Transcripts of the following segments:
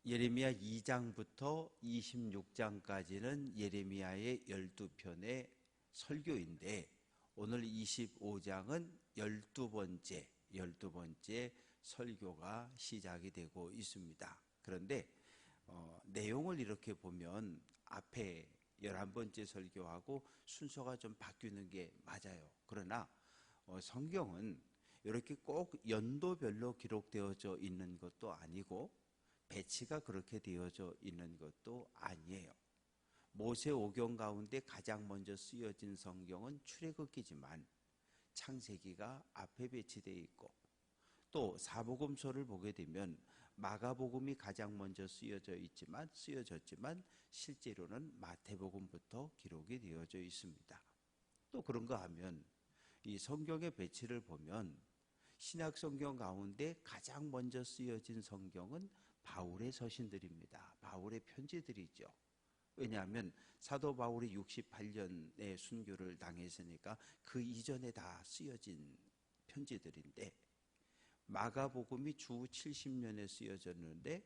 예레미야 2장부터 26장까지는 예레미야의 12편의 설교인데 오늘 25장은 12번째 설교가 시작이 되고 있습니다. 그런데 내용을 이렇게 보면 앞에 11번째 설교하고 순서가 좀 바뀌는 게 맞아요. 그러나 성경은 이렇게 꼭 연도별로 기록되어져 있는 것도 아니고 배치가 그렇게 되어져 있는 것도 아니에요. 모세 오경 가운데 가장 먼저 쓰여진 성경은 출애굽기지만 창세기가 앞에 배치되어 있고, 또 사복음서를 보게 되면 마가복음이 가장 먼저 쓰여졌지만 실제로는 마태복음부터 기록이 되어져 있습니다. 또 그런가 하면 이 성경의 배치를 보면 신약 성경 가운데 가장 먼저 쓰여진 성경은 바울의 서신들입니다. 바울의 편지들이죠. 왜냐하면 사도 바울이 68년에 순교를 당했으니까 그 이전에 다 쓰여진 편지들인데, 마가복음이 주 70년에 쓰여졌는데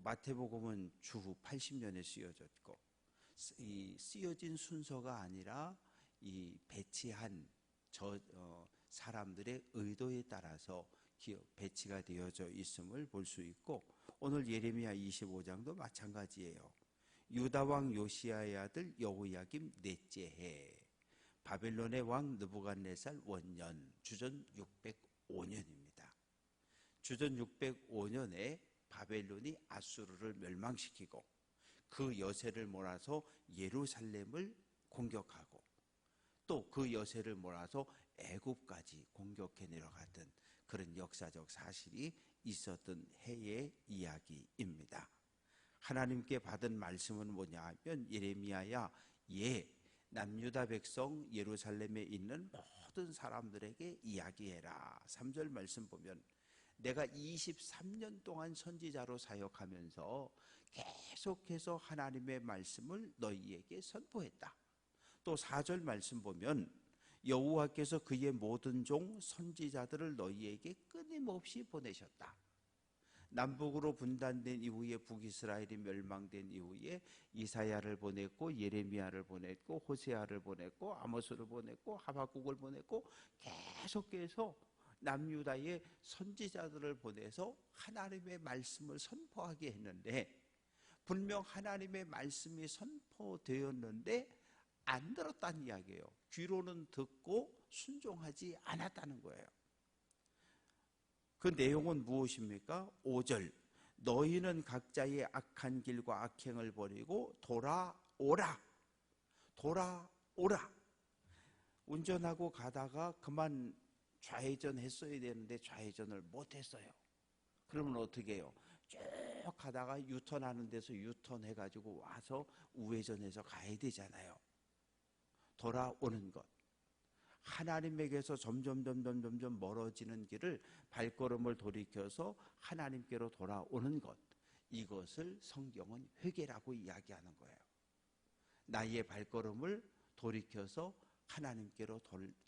마태복음은 주 80년에 쓰여졌고, 이 쓰여진 순서가 아니라 이 배치한 사람들의 의도에 따라서 배치가 되어져 있음을 볼 수 있고, 오늘 예레미야 25장도 마찬가지예요. 유다 왕 요시야의 아들 여호야김 넷째 해, 바벨론의 왕 느부갓네살 원년, 주전 605년입니다. 주전 605년에 바벨론이 아수르를 멸망시키고 그 여세를 몰아서 예루살렘을 공격하고, 또 그 여세를 몰아서 애굽까지 공격해 내려갔던 그런 역사적 사실이 있었던 해의 이야기입니다. 하나님께 받은 말씀은 뭐냐 하면, 예레미야야, 남유다 백성 예루살렘에 있는 모든 사람들에게 이야기해라. 3절 말씀 보면, 내가 23년 동안 선지자로 사역하면서 계속해서 하나님의 말씀을 너희에게 선포했다. 또 4절 말씀 보면, 여호와께서 그의 모든 종 선지자들을 너희에게 끊임없이 보내셨다. 남북으로 분단된 이후에, 북이스라엘이 멸망된 이후에 이사야를 보냈고, 예레미야를 보냈고, 호세아를 보냈고, 아모스를 보냈고, 하박국을 보냈고, 계속해서 남유다의 선지자들을 보내서 하나님의 말씀을 선포하게 했는데, 분명 하나님의 말씀이 선포되었는데 안 들었다는 이야기예요. 귀로는 듣고 순종하지 않았다는 거예요. 그 내용은 무엇입니까? 5절, 너희는 각자의 악한 길과 악행을 버리고 돌아오라. 돌아오라. 운전하고 가다가 그만 좌회전 했어야 되는데 좌회전을 못했어요. 그러면 어떻게 해요? 쭉 가다가 유턴하는 데서 유턴해가지고 와서 우회전해서 가야 되잖아요. 돌아오는 것. 하나님에게서 점점 멀어지는 길을 발걸음을 돌이켜서 하나님께로 돌아오는 것, 이것을 성경은 회개라고 이야기하는 거예요. 나의 발걸음을 돌이켜서 하나님께로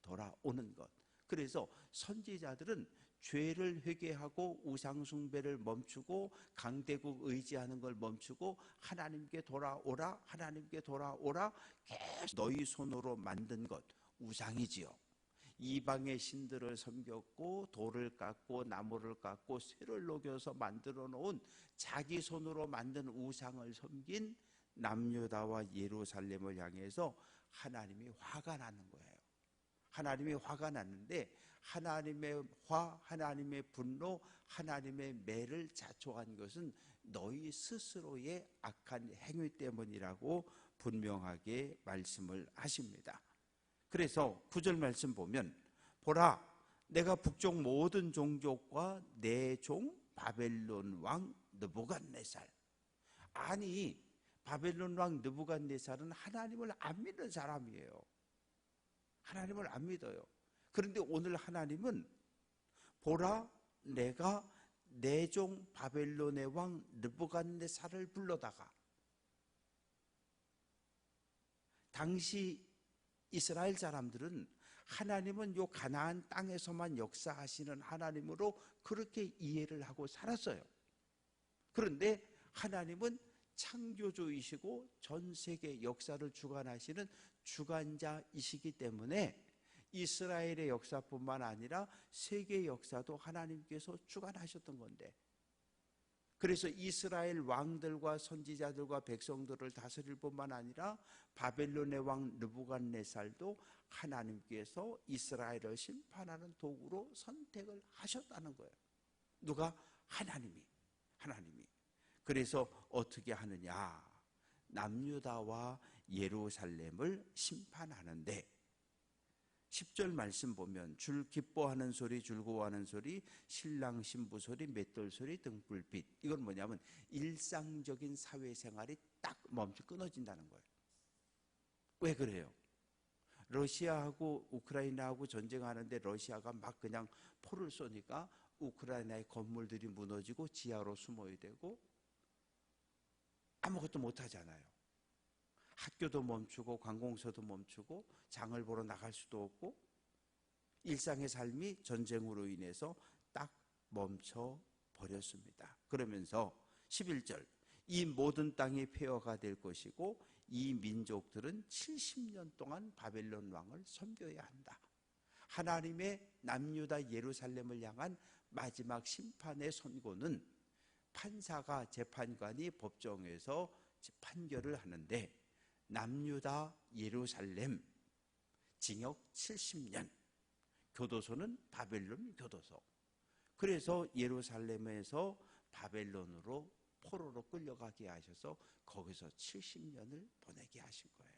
돌아오는 것. 그래서 선지자들은 죄를 회개하고 우상숭배를 멈추고 강대국 의지하는 걸 멈추고 하나님께 돌아오라, 하나님께 돌아오라, 계속 너희 손으로 만든 것, 우상이지요. 이방의 신들을 섬겼고 돌을 깎고 나무를 깎고 쇠를 녹여서 만들어 놓은 자기 손으로 만든 우상을 섬긴 남유다와 예루살렘을 향해서 하나님이 화가 나는 거예요. 하나님이 화가 났는데, 하나님의 화, 하나님의 분노, 하나님의 매를 자초한 것은 너희 스스로의 악한 행위 때문이라고 분명하게 말씀을 하십니다. 그래서 9절 말씀 보면, 보라, 내가 북쪽 모든 종족과 내 종 바벨론 왕 느부갓네살. 아니, 바벨론 왕 느부갓네살은 하나님을 안 믿는 사람이에요. 하나님을 안 믿어요. 그런데 오늘 하나님은, 보라, 내가 내 종 바벨론의 왕 느부갓네살을 불러다가, 당시 이스라엘 사람들은 하나님은 요 가나안 땅에서만 역사하시는 하나님으로 그렇게 이해를 하고 살았어요. 그런데 하나님은 창조주이시고 전 세계 역사를 주관하시는 주관자이시기 때문에 이스라엘의 역사뿐만 아니라 세계 역사도 하나님께서 주관하셨던 건데, 그래서 이스라엘 왕들과 선지자들과 백성들을 다스릴 뿐만 아니라 바벨론의 왕 느부갓네살도 하나님께서 이스라엘을 심판하는 도구로 선택을 하셨다는 거예요. 누가? 하나님이. 그래서 어떻게 하느냐? 남유다와 예루살렘을 심판하는데, 10절 말씀 보면 줄 기뻐하는 소리, 즐거워하는 소리, 신랑 신부 소리, 맷돌 소리, 등불빛. 이건 뭐냐면 일상적인 사회생활이 딱 멈춰 끊어진다는 거예요. 왜 그래요? 러시아하고 우크라이나하고 전쟁하는데 러시아가 막 그냥 포를 쏘니까 우크라이나의 건물들이 무너지고 지하로 숨어야 되고 아무것도 못하잖아요. 학교도 멈추고 관공서도 멈추고 장을 보러 나갈 수도 없고 일상의 삶이 전쟁으로 인해서 딱 멈춰 버렸습니다. 그러면서 11절, 이 모든 땅이 폐허가 될 것이고 이 민족들은 70년 동안 바벨론 왕을 섬겨야 한다. 하나님의 남유다 예루살렘을 향한 마지막 심판의 선고는 판사가, 재판관이 법정에서 판결을 하는데, 남유다 예루살렘 징역 70년, 교도소는 바벨론 교도소. 그래서 예루살렘에서 바벨론으로 포로로 끌려가게 하셔서 거기서 70년을 보내게 하신 거예요.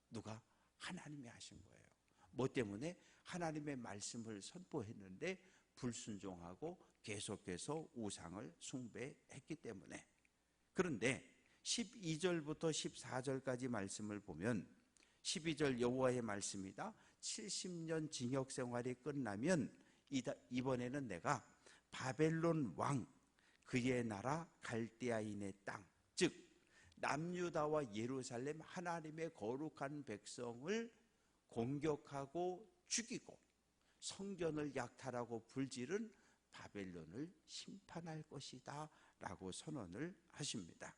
누가? 하나님이 하신 거예요. 뭐 때문에? 하나님의 말씀을 선포했는데 불순종하고 계속해서 우상을 숭배했기 때문에. 그런데 12절부터 14절까지 말씀을 보면, 12절 여호와의 말씀이다. 70년 징역 생활이 끝나면 이번에는 내가 바벨론 왕, 그의 나라 갈대아인의 땅, 즉 남유다와 예루살렘 하나님의 거룩한 백성을 공격하고 죽이고 성전을 약탈하고 불지른 바벨론을 심판할 것이다 라고 선언을 하십니다.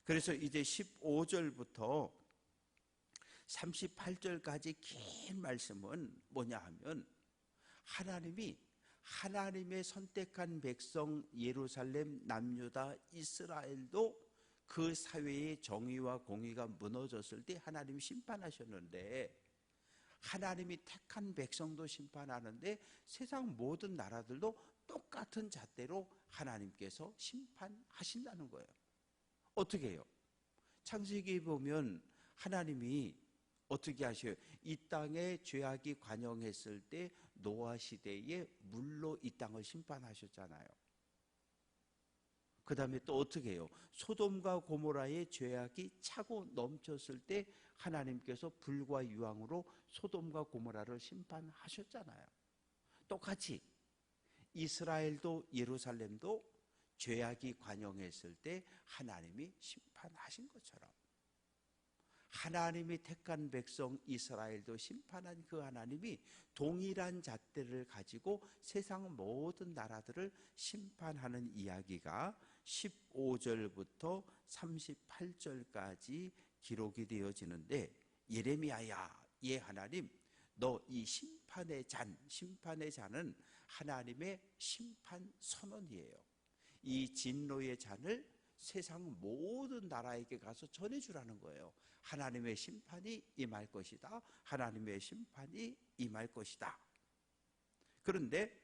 그래서 이제 15절부터 38절까지 긴 말씀은 뭐냐 하면, 하나님이 하나님의 선택한 백성 예루살렘, 남유다, 이스라엘도 그 사회의 정의와 공의가 무너졌을 때 하나님이 심판하셨는데, 하나님이 택한 백성도 심판하는데 세상 모든 나라들도 똑같은 잣대로 하나님께서 심판하신다는 거예요. 어떻게 해요? 창세기에 보면 하나님이 어떻게 하셔요? 이 땅에 죄악이 관영했을 때 노아 시대에 물로 이 땅을 심판하셨잖아요. 그 다음에 또 어떻게 해요? 소돔과 고모라의 죄악이 차고 넘쳤을 때 하나님께서 불과 유황으로 소돔과 고모라를 심판하셨잖아요. 똑같이 이스라엘도 예루살렘도 죄악이 관영했을 때 하나님이 심판하신 것처럼, 하나님이 택한 백성 이스라엘도 심판한 그 하나님이 동일한 잣대를 가지고 세상 모든 나라들을 심판하는 이야기가 15절부터 38절까지 기록이 되어지는데, 예레미야야, 예 하나님, 너 이 심판의 잔은 하나님의 심판 선언이에요. 이 진노의 잔을 세상 모든 나라에게 가서 전해주라는 거예요. 하나님의 심판이 임할 것이다. 하나님의 심판이 임할 것이다. 그런데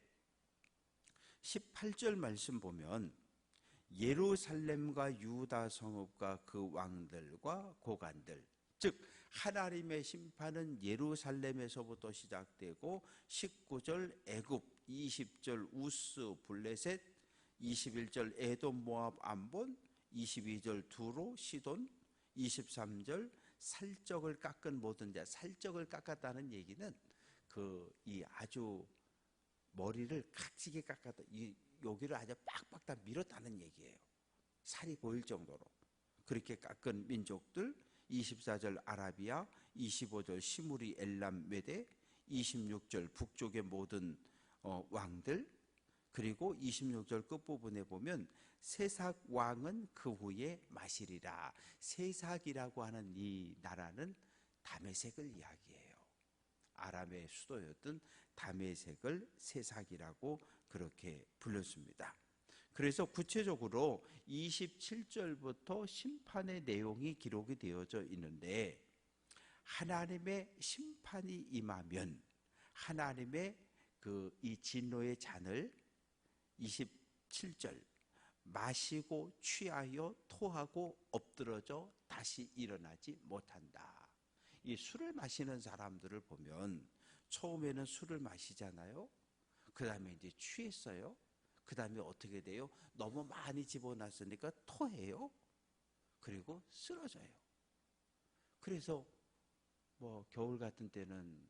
18절 말씀 보면, 예루살렘과 유다 성읍과 그 왕들과 고관들, 즉 하나님의 심판은 예루살렘에서부터 시작되고 19절 애굽, 20절 우스 블레셋, 21절 에돔 모압 암본, 22절 두로 시돈, 23절 살적을 깎은 모든 자. 살적을 깎았다는 얘기는 이 아주 머리를 각지게 깎았다, 여기를 아주 빡빡 다 밀었다는 얘기예요. 살이 보일 정도로 그렇게 깎은 민족들. 24절 아라비아, 25절 시무리 엘람 메대, 26절 북쪽의 모든 왕들, 그리고 26절 끝부분에 보면 세삭 왕은 그 후에 마시리라. 세삭이라고 하는 이 나라는 다메섹을 이야기해요. 아람의 수도였던 다메섹을 세삭이라고 그렇게 불렀습니다. 그래서 구체적으로 27절부터 심판의 내용이 기록이 되어져 있는데, 하나님의 심판이 임하면 하나님의 이 진노의 잔을 27절 마시고 취하여 토하고 엎드러져 다시 일어나지 못한다. 이 술을 마시는 사람들을 보면 처음에는 술을 마시잖아요. 그 다음에 이제 취했어요. 그 다음에 어떻게 돼요? 너무 많이 집어놨으니까 토해요. 그리고 쓰러져요. 그래서 겨울 같은 때는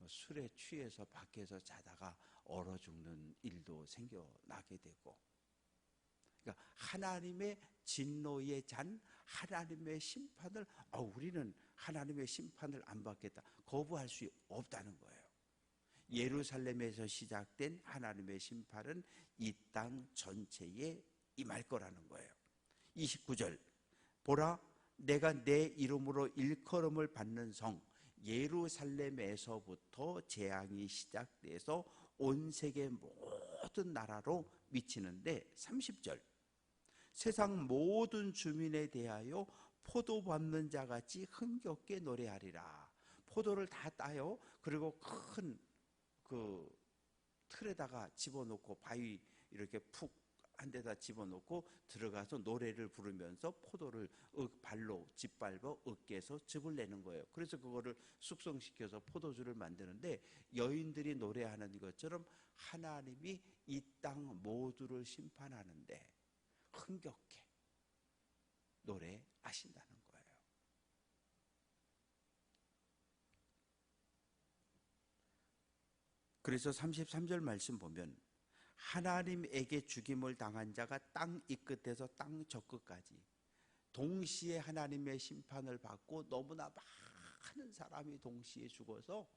술에 취해서 밖에서 자다가 얼어 죽는 일도 생겨나게 되고, 그러니까 하나님의 진노의 잔, 하나님의 심판을 우리는 하나님의 심판을 안 받겠다, 거부할 수 없다는 거예요. 예루살렘에서 시작된 하나님의 심판은 이 땅 전체에 임할 거라는 거예요. 29절 보라, 내가 내 이름으로 일컬음을 받는 성 예루살렘에서부터 재앙이 시작돼서 온 세계 모든 나라로 미치는데, 30절 세상 모든 주민에 대하여 포도 밟는 자같이 흥겹게 노래하리라. 포도를 다 따요. 그리고 큰 틀에다가 집어넣고, 바위 이렇게 푹 한 데다 집어넣고 들어가서 노래를 부르면서 포도를 발로 짓밟아 어깨에서 즙을 내는 거예요. 그래서 그거를 숙성시켜서 포도주를 만드는데, 여인들이 노래하는 것처럼 하나님이 이 땅 모두를 심판하는데 흥겹게 노래하신다는 거예요. 그래서 33절 말씀 보면 하나님에게 죽임을 당한 자가 땅 이 끝에서 땅 저 끝까지 동시에 하나님의 심판을 받고, 너무나 많은 사람이 동시에 죽어서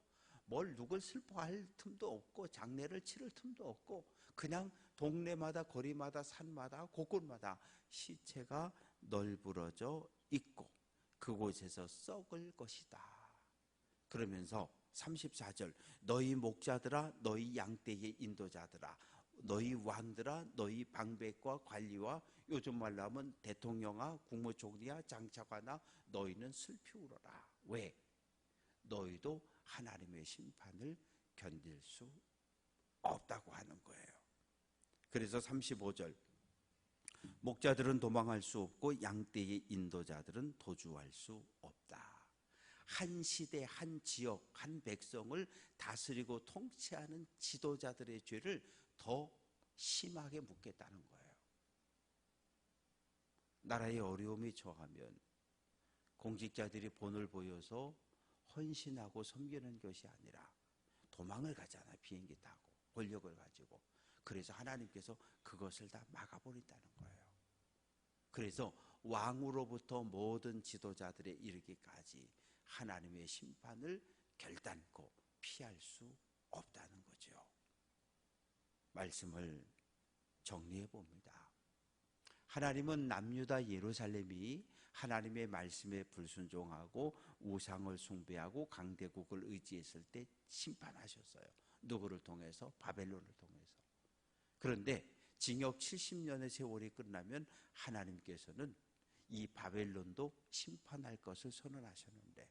누굴 슬퍼할 틈도 없고 장례를 치를 틈도 없고, 그냥 동네마다 거리마다 산마다 곳곳마다 시체가 널브러져 있고 그곳에서 썩을 것이다. 그러면서 34절 너희 목자들아, 너희 양떼의 인도자들아, 너희 왕들아, 너희 방백과 관리와, 요즘 말로 하면 대통령아, 국무총리야, 장차관아, 너희는 슬피 울어라. 왜? 너희도 하나님의 심판을 견딜 수 없다고 하는 거예요. 그래서 35절 목자들은 도망할 수 없고 양떼의 인도자들은 도주할 수 없다. 한 시대, 한 지역, 한 백성을 다스리고 통치하는 지도자들의 죄를 더 심하게 묻겠다는 거예요. 나라의 어려움이 처하면 공직자들이 본을 보여서 헌신하고 섬기는 것이 아니라 도망을 가잖아요. 비행기 타고 권력을 가지고. 그래서 하나님께서 그것을 다 막아버린다는 거예요. 그래서 왕으로부터 모든 지도자들에 이르기까지 하나님의 심판을 결단코 피할 수 없다는 거죠. 말씀을 정리해 봅니다. 하나님은 남유다 예루살렘이 하나님의 말씀에 불순종하고 우상을 숭배하고 강대국을 의지했을 때 심판하셨어요. 누구를 통해서? 바벨론을 통해서. 그런데 징역 70년의 세월이 끝나면 하나님께서는 이 바벨론도 심판할 것을 선언하셨는데,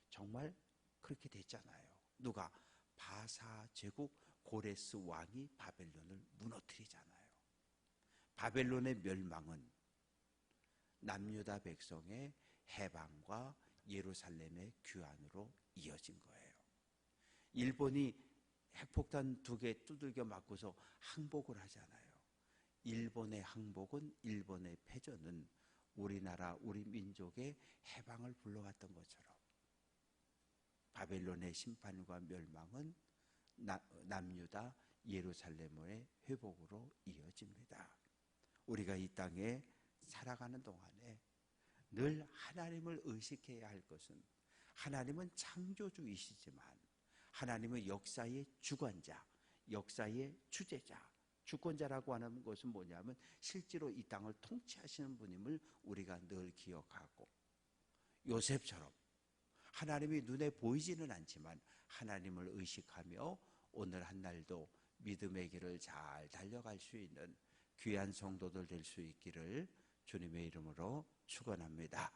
정말 그렇게 됐잖아요. 누가? 바사 제국 고레스 왕이 바벨론을 무너뜨리잖아요. 바벨론의 멸망은 남유다 백성의 해방과 예루살렘의 귀환으로 이어진 거예요. 일본이 핵폭탄 2개 두들겨 맞고서 항복을 하잖아요. 일본의 항복은, 일본의 패전은 우리나라, 우리 민족의 해방을 불러왔던 것처럼 바벨론의 심판과 멸망은 남유다 예루살렘의 회복으로 이어집니다. 우리가 이 땅에 살아가는 동안에 늘 하나님을 의식해야 할 것은, 하나님은 창조주이시지만 하나님은 역사의 주관자, 역사의 주재자, 주권자라고 하는 것은 뭐냐면 실제로 이 땅을 통치하시는 분임을 우리가 늘 기억하고, 요셉처럼 하나님이 눈에 보이지는 않지만 하나님을 의식하며 오늘 한 날도 믿음의 길을 잘 달려갈 수 있는 귀한 성도들 될 수 있기를 주님의 이름으로 축원합니다.